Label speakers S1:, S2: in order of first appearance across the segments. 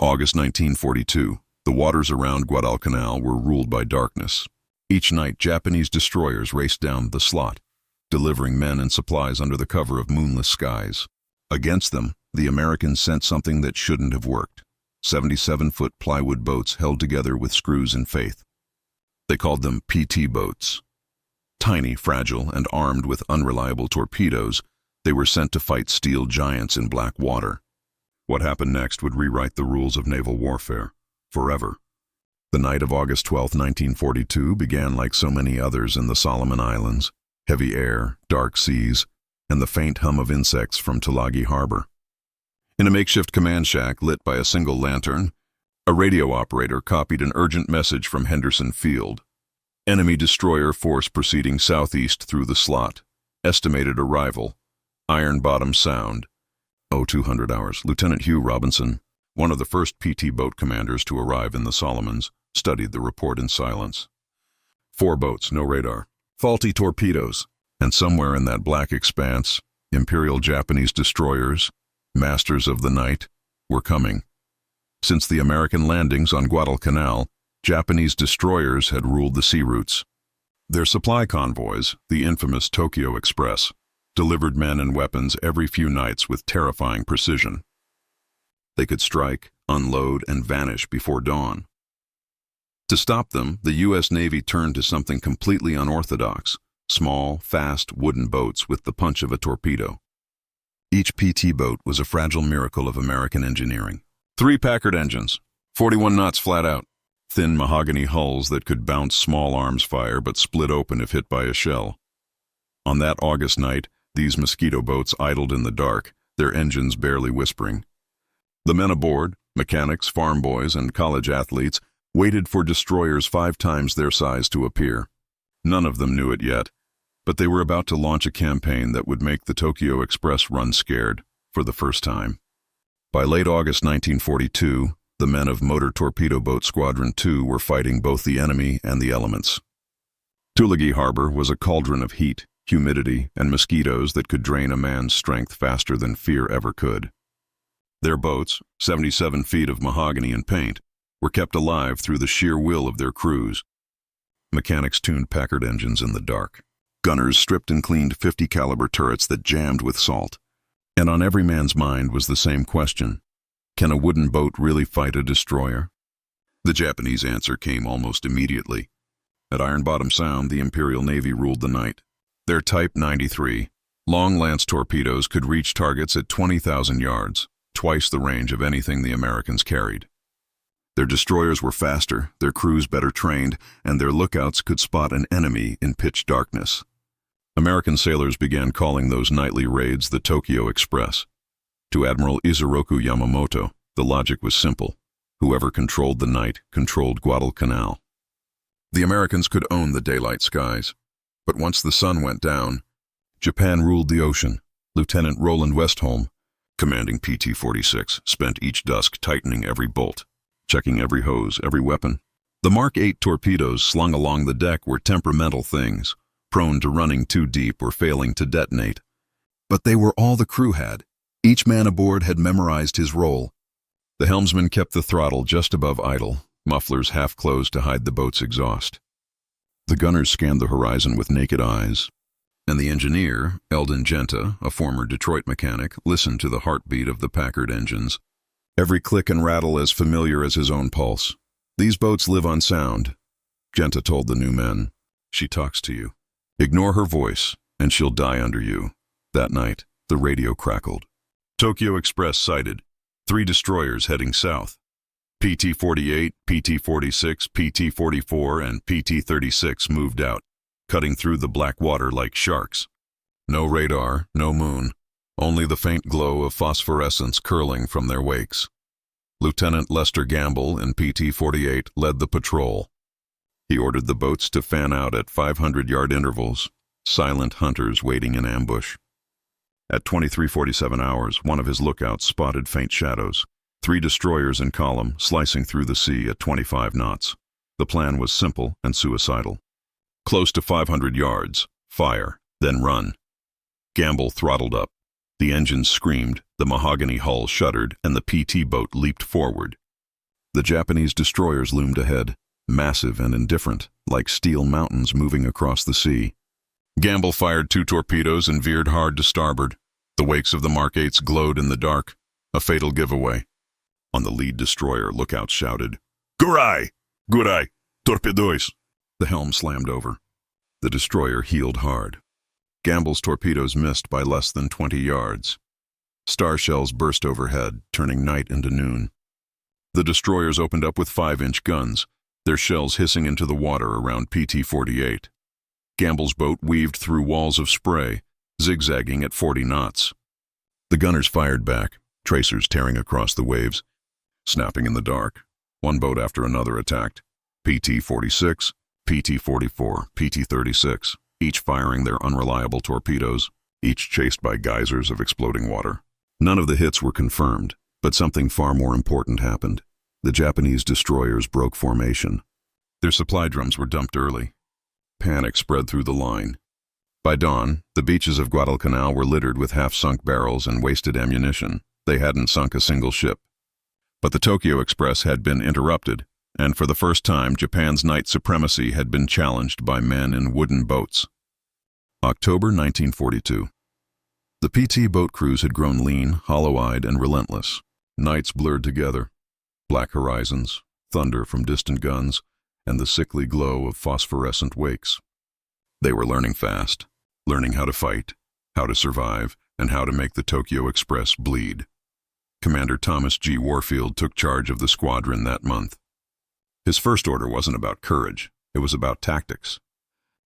S1: August 1942. The waters around Guadalcanal were ruled by darkness. Each night, Japanese destroyers raced down the slot, delivering men and supplies under the cover of moonless skies. Against them, the Americans sent something that shouldn't have worked. 77-foot plywood boats held together with screws and faith. They called them PT boats. Tiny, fragile, and armed with unreliable torpedoes, they were sent to fight steel giants in black water. What happened next would rewrite the rules of naval warfare, forever. The night of August 12, 1942 began like so many others in the Solomon Islands. Heavy air, dark seas, and the faint hum of insects from Tulagi Harbor. In a makeshift command shack lit by a single lantern, a radio operator copied an urgent message from Henderson Field. Enemy destroyer force proceeding southeast through the slot. Estimated arrival. Iron Bottom Sound. 0200 hours. Lieutenant Hugh Robinson, one of the first PT boat commanders to arrive in the Solomons, studied the report in silence. 4 boats, no radar. Faulty torpedoes. And somewhere in that black expanse, Imperial Japanese destroyers, masters of the night, were coming. Since the American landings on Guadalcanal, Japanese destroyers had ruled the sea routes. Their supply convoys, the infamous Tokyo Express, delivered men and weapons every few nights with terrifying precision. They could strike, unload, and vanish before dawn. To stop them, the U.S. Navy turned to something completely unorthodox: small, fast, wooden boats with the punch of a torpedo. Each PT boat was a fragile miracle of American engineering. 3 Packard engines, 41 knots flat out, thin mahogany hulls that could bounce small arms fire but split open if hit by a shell. On that August night, these Mosquito boats idled in the dark, their engines barely whispering. The men aboard, mechanics, farm boys, and college athletes, waited for destroyers 5 times their size to appear. None of them knew it yet, but they were about to launch a campaign that would make the Tokyo Express run scared, for the first time. By late August 1942, the men of Motor Torpedo Boat Squadron 2 were fighting both the enemy and the elements. Tulagi Harbor was a cauldron of heat, humidity, and mosquitoes that could drain a man's strength faster than fear ever could. Their boats, 77 feet of mahogany and paint, were kept alive through the sheer will of their crews. Mechanics tuned Packard engines in the dark. Gunners stripped and cleaned 50 caliber turrets that jammed with salt. And on every man's mind was the same question: can a wooden boat really fight a destroyer? The Japanese answer came almost immediately. At Iron Bottom Sound, the Imperial Navy ruled the night. Their Type 93, long lance torpedoes could reach targets at 20,000 yards, twice the range of anything the Americans carried. Their destroyers were faster, their crews better trained, and their lookouts could spot an enemy in pitch darkness. American sailors began calling those nightly raids the Tokyo Express. To Admiral Isoroku Yamamoto, the logic was simple: whoever controlled the night controlled Guadalcanal. The Americans could own the daylight skies, but once the sun went down, Japan ruled the ocean. Lieutenant Roland Westholm, commanding PT-46, spent each dusk tightening every bolt, checking every hose, every weapon. The Mark 8 torpedoes slung along the deck were temperamental things, prone to running too deep or failing to detonate. But they were all the crew had. Each man aboard had memorized his role. The helmsman kept the throttle just above idle, mufflers half closed to hide the boat's exhaust. The gunners scanned the horizon with naked eyes, and the engineer, Eldon Genta, a former Detroit mechanic, listened to the heartbeat of the Packard engines. Every click and rattle as familiar as his own pulse. "These boats live on sound," Genta told the new men. "She talks to you. Ignore her voice, and she'll die under you." That night, the radio crackled. Tokyo Express sighted. 3 destroyers heading south. PT-48, PT-46, PT-44, and PT-36 moved out, cutting through the black water like sharks. No radar, no moon, only the faint glow of phosphorescence curling from their wakes. Lieutenant Lester Gamble in PT-48 led the patrol. He ordered the boats to fan out at 500-yard intervals, silent hunters waiting in ambush. At 23:47 hours, one of his lookouts spotted faint shadows, 3 destroyers in column slicing through the sea at 25 knots. The plan was simple and suicidal. Close to 500 yards, fire, then run. Gamble throttled up. The engines screamed, the mahogany hull shuddered, and the PT boat leaped forward, The Japanese destroyers loomed ahead, massive and indifferent, like steel mountains moving across the sea. Gamble fired 2 torpedoes and veered hard to starboard. The wakes of the Mark 8s glowed in the dark, a fatal giveaway. On the lead destroyer, lookouts shouted, "Gurai! Gurai! Torpedoes!" The helm slammed over. The destroyer heeled hard. Gamble's torpedoes missed by less than 20 yards. Star shells burst overhead, turning night into noon. The destroyers opened up with 5-inch guns, their shells hissing into the water around PT-48. Gamble's boat weaved through walls of spray, zigzagging at 40 knots. The gunners fired back, tracers tearing across the waves. Snapping in the dark, one boat after another attacked. PT-46, PT-44, PT-36, each firing their unreliable torpedoes, each chased by geysers of exploding water. None of the hits were confirmed, but something far more important happened. The Japanese destroyers broke formation. Their supply drums were dumped early. Panic spread through the line. By dawn, the beaches of Guadalcanal were littered with half-sunk barrels and wasted ammunition. They hadn't sunk a single ship. But the Tokyo Express had been interrupted, and for the first time Japan's night supremacy had been challenged by men in wooden boats. October 1942. The PT boat crews had grown lean, hollow-eyed, and relentless. Nights blurred together. Black horizons, thunder from distant guns, and the sickly glow of phosphorescent wakes. They were learning fast, learning how to fight, how to survive, and how to make the Tokyo Express bleed. Commander Thomas G. Warfield took charge of the squadron that month. His first order wasn't about courage, it was about tactics.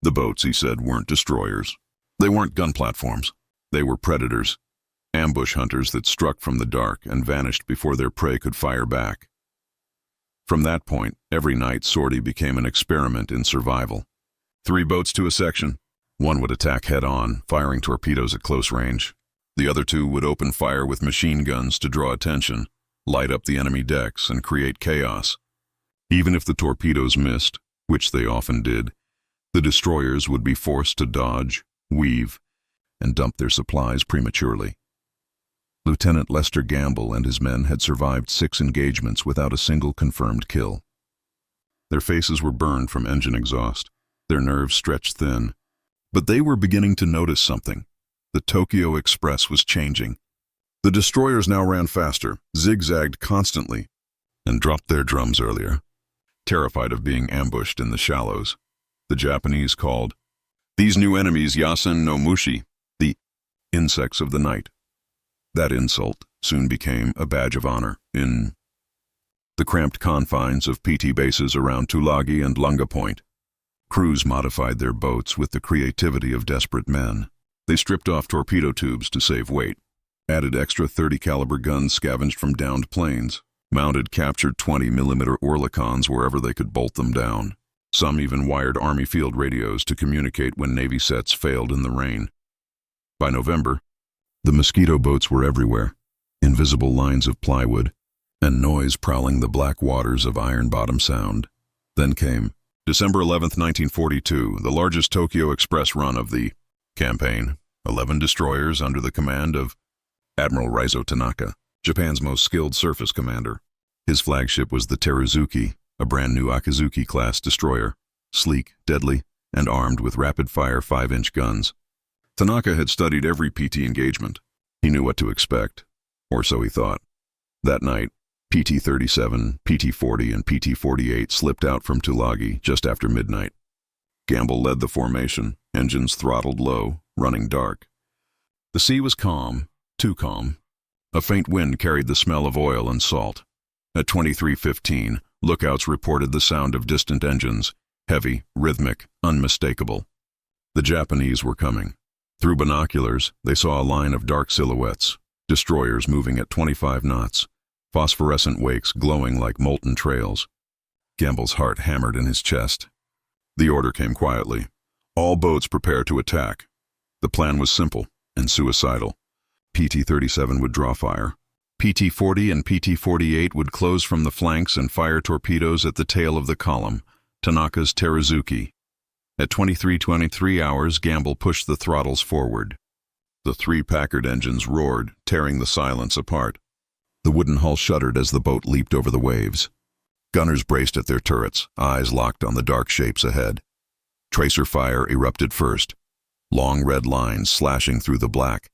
S1: The boats, he said, weren't destroyers. They weren't gun platforms. They were predators, ambush hunters that struck from the dark and vanished before their prey could fire back. From that point, every night sortie became an experiment in survival. 3 boats to a section. One would attack head-on, firing torpedoes at close range. The other 2 would open fire with machine guns to draw attention, light up the enemy decks, and create chaos. Even if the torpedoes missed, which they often did, the destroyers would be forced to dodge, weave, and dump their supplies prematurely. Lieutenant Lester Gamble and his men had survived 6 engagements without a single confirmed kill. Their faces were burned from engine exhaust, their nerves stretched thin, but they were beginning to notice something. The Tokyo Express was changing. The destroyers now ran faster, zigzagged constantly, and dropped their drums earlier. Terrified of being ambushed in the shallows, the Japanese called these new enemies Yasen no Mushi, the insects of the night. That insult soon became a badge of honor in the cramped confines of PT bases around Tulagi and Lunga Point. Crews modified their boats with the creativity of desperate men. They stripped off torpedo tubes to save weight, added extra .30 caliber guns scavenged from downed planes, mounted captured 20mm Oerlikons wherever they could bolt them down. Some even wired Army field radios to communicate when Navy sets failed in the rain. By November, the Mosquito boats were everywhere, invisible lines of plywood, and noise prowling the black waters of Iron Bottom Sound. Then came December 11, 1942, the largest Tokyo Express run of the campaign. 11 destroyers under the command of Admiral Raizo Tanaka, Japan's most skilled surface commander. His flagship was the Teruzuki, a brand new Akizuki-class destroyer, sleek, deadly, and armed with rapid-fire 5-inch guns. Tanaka had studied every PT engagement. He knew what to expect, or so he thought. That night, PT-37, PT-40, and PT-48 slipped out from Tulagi just after midnight. Gamble led the formation, engines throttled low, running dark. The sea was calm, too calm. A faint wind carried the smell of oil and salt. At 23:15, lookouts reported the sound of distant engines, heavy, rhythmic, unmistakable. The Japanese were coming. Through binoculars, they saw a line of dark silhouettes, destroyers moving at 25 knots, phosphorescent wakes glowing like molten trails. Gamble's heart hammered in his chest. The order came quietly. All boats prepare to attack. The plan was simple and suicidal. PT-37 would draw fire. PT-40 and PT-48 would close from the flanks and fire torpedoes at the tail of the column, Tanaka's Teruzuki. At 23:23 hours, Gamble pushed the throttles forward. The 3 Packard engines roared, tearing the silence apart. The wooden hull shuddered as the boat leaped over the waves. Gunners braced at their turrets, eyes locked on the dark shapes ahead. Tracer fire erupted first, long red lines slashing through the black.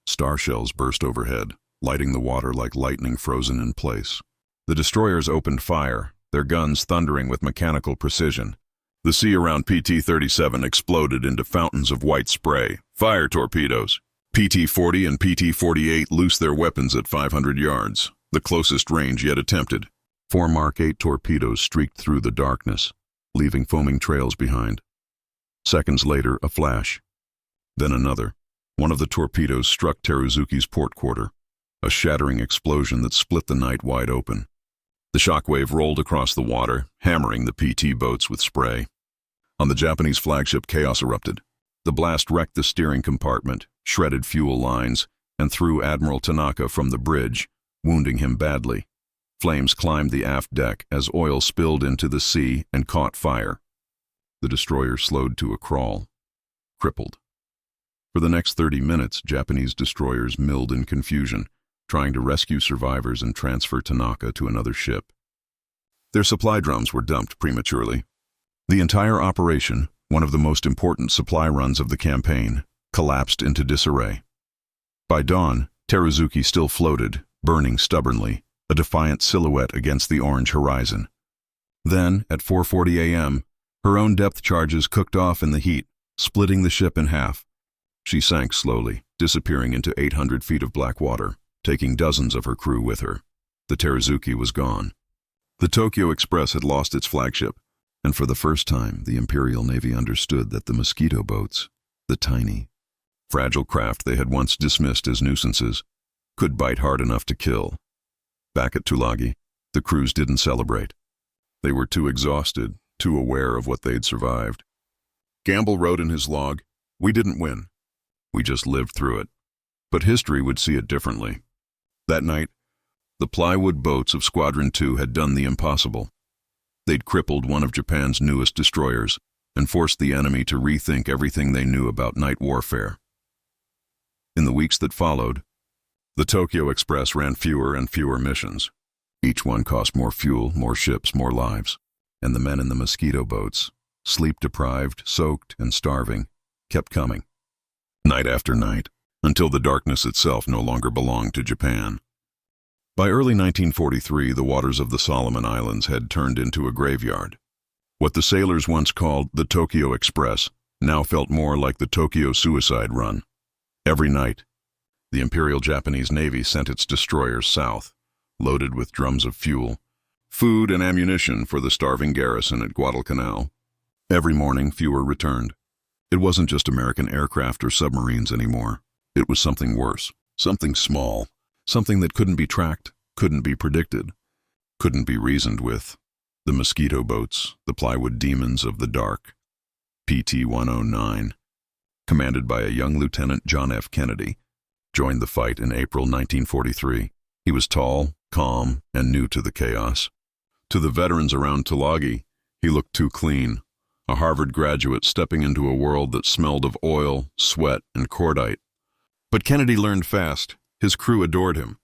S1: Star shells burst overhead, lighting the water like lightning frozen in place. The destroyers opened fire, their guns thundering with mechanical precision. The sea around PT-37 exploded into fountains of white spray. Fire torpedoes! PT-40 and PT-48 loosed their weapons at 500 yards, the closest range yet attempted. 4 Mark 8 torpedoes streaked through the darkness, leaving foaming trails behind. Seconds later, a flash. Then another. One of the torpedoes struck Teruzuki's port quarter, a shattering explosion that split the night wide open. The shockwave rolled across the water, hammering the PT boats with spray. On the Japanese flagship, chaos erupted. The blast wrecked the steering compartment, shredded fuel lines, and threw Admiral Tanaka from the bridge, wounding him badly. Flames climbed the aft deck as oil spilled into the sea and caught fire. The destroyer slowed to a crawl, crippled. For the next 30 minutes, Japanese destroyers milled in confusion, trying to rescue survivors and transfer Tanaka to another ship. Their supply drums were dumped prematurely. The entire operation, one of the most important supply runs of the campaign, collapsed into disarray. By dawn, Teruzuki still floated, burning stubbornly, a defiant silhouette against the orange horizon. Then, at 4:40 a.m., her own depth charges cooked off in the heat, splitting the ship in half. She sank slowly, disappearing into 800 feet of black water, taking dozens of her crew with her. The Teruzuki was gone. The Tokyo Express had lost its flagship, and for the first time, the Imperial Navy understood that the Mosquito boats, the tiny, fragile craft they had once dismissed as nuisances, could bite hard enough to kill. Back at Tulagi, the crews didn't celebrate. They were too exhausted, too aware of what they'd survived. Gamble wrote in his log, "We didn't win. We just lived through it." But history would see it differently. That night, the plywood boats of Squadron 2 had done the impossible. They'd crippled one of Japan's newest destroyers and forced the enemy to rethink everything they knew about night warfare. In the weeks that followed, the Tokyo Express ran fewer and fewer missions. Each one cost more fuel, more ships, more lives. And the men in the Mosquito boats, sleep-deprived, soaked, and starving, kept coming. Night after night, until the darkness itself no longer belonged to Japan. By early 1943, the waters of the Solomon Islands had turned into a graveyard. What the sailors once called the Tokyo Express now felt more like the Tokyo Suicide Run. Every night, the Imperial Japanese Navy sent its destroyers south, loaded with drums of fuel, food and ammunition for the starving garrison at Guadalcanal. Every morning, fewer returned. It wasn't just American aircraft or submarines anymore. It was something worse, something small, something that couldn't be tracked, couldn't be predicted, couldn't be reasoned with. The Mosquito boats, the plywood demons of the dark. PT-109, commanded by a young Lieutenant John F. Kennedy, joined the fight in April 1943. He was tall, calm, and new to the chaos. To the veterans around Tulagi, he looked too clean, a Harvard graduate stepping into a world that smelled of oil, sweat, and cordite. But Kennedy learned fast. His crew adored him.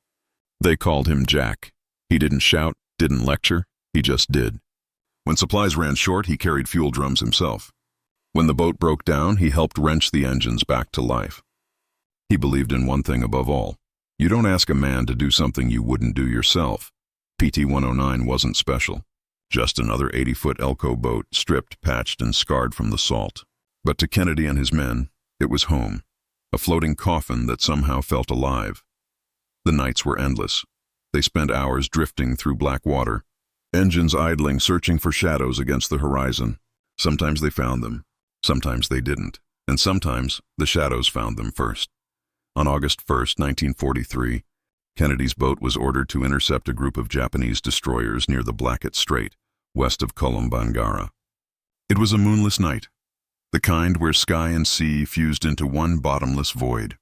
S1: They called him Jack. He didn't shout, didn't lecture, he just did. When supplies ran short, he carried fuel drums himself. When the boat broke down, he helped wrench the engines back to life. He believed in one thing above all. You don't ask a man to do something you wouldn't do yourself. PT-109 wasn't special. Just another 80-foot Elko boat, stripped, patched, and scarred from the salt. But to Kennedy and his men, it was home. A floating coffin that somehow felt alive. The nights were endless. They spent hours drifting through black water, engines idling, searching for shadows against the horizon. Sometimes they found them, sometimes they didn't, and sometimes the shadows found them first. On August 1st, 1943, Kennedy's boat was ordered to intercept a group of Japanese destroyers near the Blackett Strait, west of Kolombangara. It was a moonless night, the kind where sky and sea fused into one bottomless void.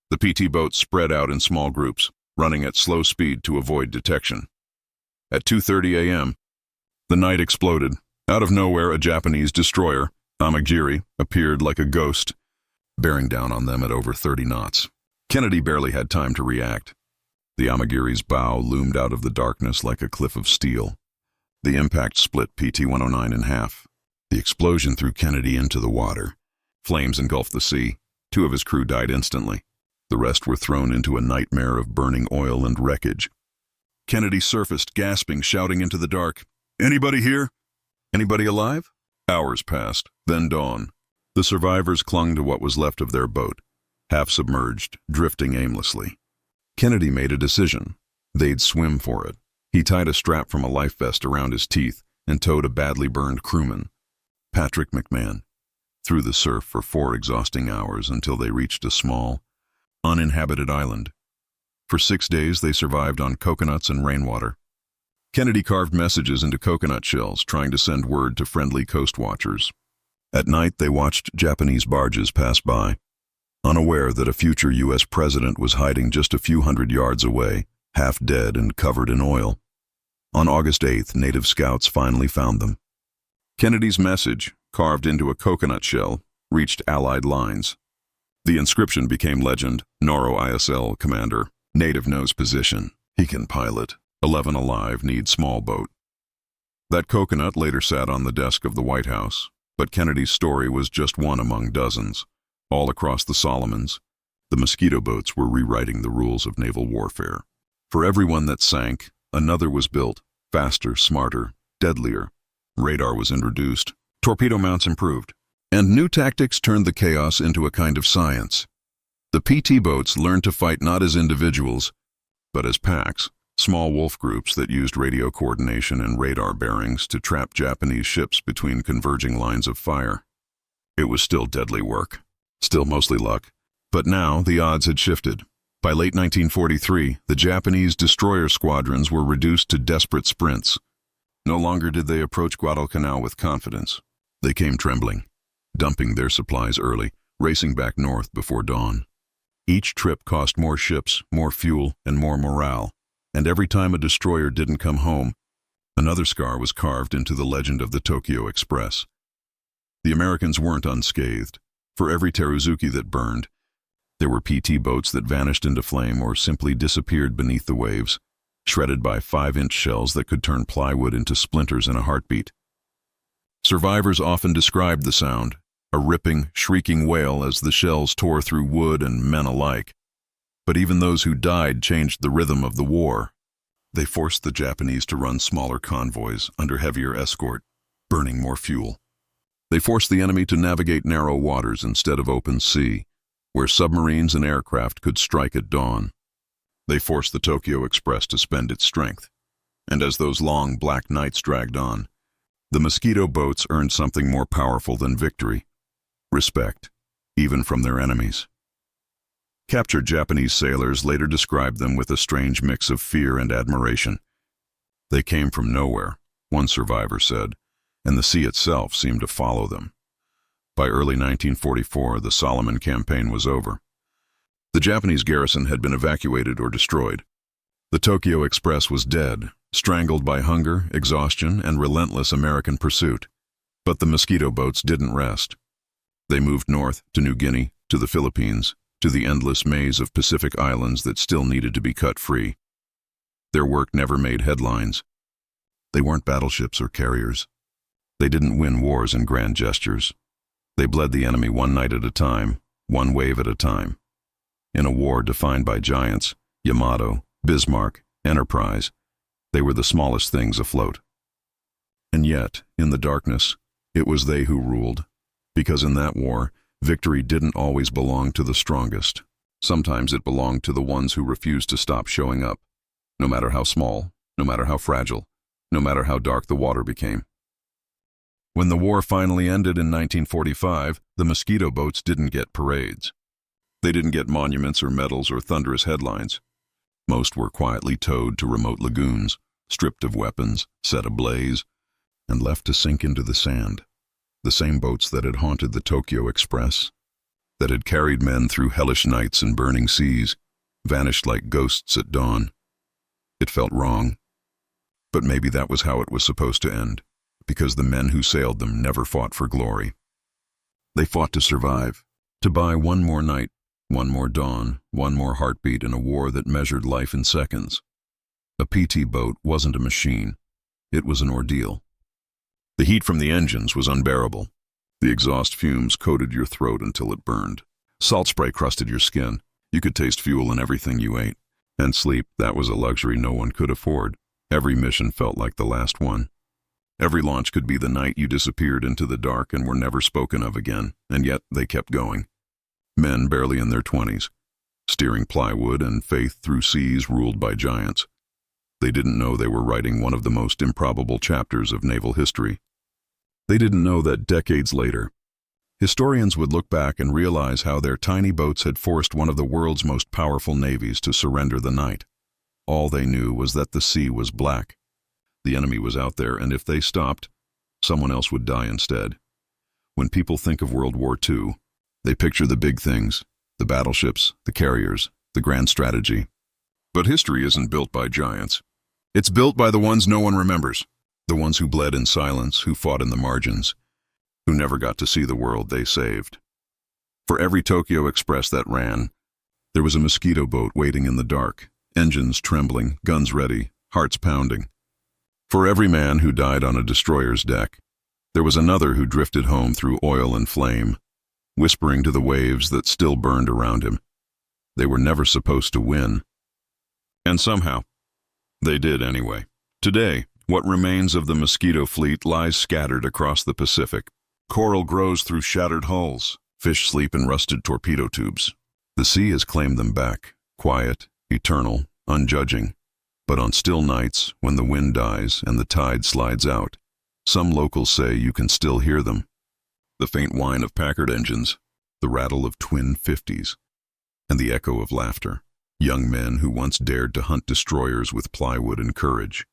S1: The PT boats spread out in small groups, running at slow speed to avoid detection. At 2:30 a.m., the night exploded. Out of nowhere, a Japanese destroyer, Amagiri, appeared like a ghost, bearing down on them at over 30 knots. Kennedy barely had time to react. The Amagiri's bow loomed out of the darkness like a cliff of steel. The impact split PT-109 in half. The explosion threw Kennedy into the water. Flames engulfed the sea. 2 of his crew died instantly. The rest were thrown into a nightmare of burning oil and wreckage. Kennedy surfaced, gasping, shouting into the dark, "Anybody here? Anybody alive?" Hours passed, then dawn. The survivors clung to what was left of their boat, half submerged, drifting aimlessly. Kennedy made a decision. They'd swim for it. He tied a strap from a life vest around his teeth and towed a badly burned crewman, Patrick McMahon, through the surf for 4 exhausting hours until they reached a small, uninhabited island. For 6 days they survived on coconuts and rainwater. Kennedy carved messages into coconut shells, trying to send word to friendly coast watchers. At night they watched Japanese barges pass by, unaware that a future U.S. president was hiding just a few hundred yards away, half dead and covered in oil. On August 8th, native scouts finally found them. Kennedy's message, carved into a coconut shell, reached Allied lines. The inscription became legend: Noro ISL commander, native knows position, he can pilot, 11 alive, need small boat. That coconut later sat on the desk of the White House, but Kennedy's story was just one among dozens. All across the Solomons, the Mosquito boats were rewriting the rules of naval warfare. For every one that sank, another was built, faster, smarter, deadlier. Radar was introduced, torpedo mounts improved, and new tactics turned the chaos into a kind of science. The PT boats learned to fight not as individuals, but as packs, small wolf groups that used radio coordination and radar bearings to trap Japanese ships between converging lines of fire. It was still deadly work, still mostly luck, but now the odds had shifted. By late 1943, the Japanese destroyer squadrons were reduced to desperate sprints. No longer did they approach Guadalcanal with confidence. They came trembling, dumping their supplies early, racing back north before dawn. Each trip cost more ships, more fuel, and more morale, and every time a destroyer didn't come home, another scar was carved into the legend of the Tokyo Express. The Americans weren't unscathed. For every Teruzuki that burned, there were PT boats that vanished into flame or simply disappeared beneath the waves, shredded by 5-inch shells that could turn plywood into splinters in a heartbeat. Survivors often described the sound, a ripping, shrieking wail as the shells tore through wood and men alike. But even those who died changed the rhythm of the war. They forced the Japanese to run smaller convoys under heavier escort, burning more fuel. They forced the enemy to navigate narrow waters instead of open sea, where submarines and aircraft could strike at dawn. They forced the Tokyo Express to spend its strength. And as those long black nights dragged on, the Mosquito boats earned something more powerful than victory: respect, even from their enemies. Captured Japanese sailors later described them with a strange mix of fear and admiration. They came from nowhere, one survivor said, and the sea itself seemed to follow them. By early 1944, the Solomon campaign was over. The Japanese garrison had been evacuated or destroyed. The Tokyo Express was dead, strangled by hunger, exhaustion, and relentless American pursuit. But the Mosquito boats didn't rest. They moved north to New Guinea, to the Philippines, to the endless maze of Pacific islands that still needed to be cut free. Their work never made headlines. They weren't battleships or carriers. They didn't win wars in grand gestures. They bled the enemy one night at a time, one wave at a time. In a war defined by giants, Yamato, Bismarck, Enterprise, they were the smallest things afloat. And yet, in the darkness, it was they who ruled, because in that war, victory didn't always belong to the strongest. Sometimes it belonged to the ones who refused to stop showing up, no matter how small, no matter how fragile, no matter how dark the water became. When the war finally ended in 1945, the Mosquito boats didn't get parades. They didn't get monuments or medals or thunderous headlines. Most were quietly towed to remote lagoons, stripped of weapons, set ablaze, and left to sink into the sand. The same boats that had haunted the Tokyo Express, that had carried men through hellish nights and burning seas, vanished like ghosts at dawn. It felt wrong. But maybe that was how it was supposed to end, because the men who sailed them never fought for glory. They fought to survive, to buy one more night, one more dawn, one more heartbeat in a war that measured life in seconds. A PT boat wasn't a machine. It was an ordeal. The heat from the engines was unbearable. The exhaust fumes coated your throat until it burned. Salt spray crusted your skin. You could taste fuel in everything you ate. And sleep, that was a luxury no one could afford. Every mission felt like the last one. Every launch could be the night you disappeared into the dark and were never spoken of again, and yet they kept going. Men barely in their 20s, steering plywood and faith through seas ruled by giants. They didn't know they were writing one of the most improbable chapters of naval history. They didn't know that decades later, historians would look back and realize how their tiny boats had forced one of the world's most powerful navies to surrender the night. All they knew was that the sea was black. The enemy was out there, and if they stopped, someone else would die instead. When people think of World War II, they picture the big things, the battleships, the carriers, the grand strategy. But history isn't built by giants. It's built by the ones no one remembers, the ones who bled in silence, who fought in the margins, who never got to see the world they saved. For every Tokyo Express that ran, there was a Mosquito boat waiting in the dark, engines trembling, guns ready, hearts pounding. For every man who died on a destroyer's deck, there was another who drifted home through oil and flame, whispering to the waves that still burned around him. They were never supposed to win. And somehow, they did anyway. Today, what remains of the Mosquito fleet lies scattered across the Pacific. Coral grows through shattered hulls. Fish sleep in rusted torpedo tubes. The sea has claimed them back, quiet, eternal, unjudging. But on still nights, when the wind dies and the tide slides out, some locals say you can still hear them. The faint whine of Packard engines, the rattle of twin 50s, and the echo of laughter. Young men who once dared to hunt destroyers with plywood and courage.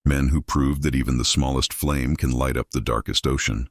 S1: Men who proved that even the smallest flame can light up the darkest ocean.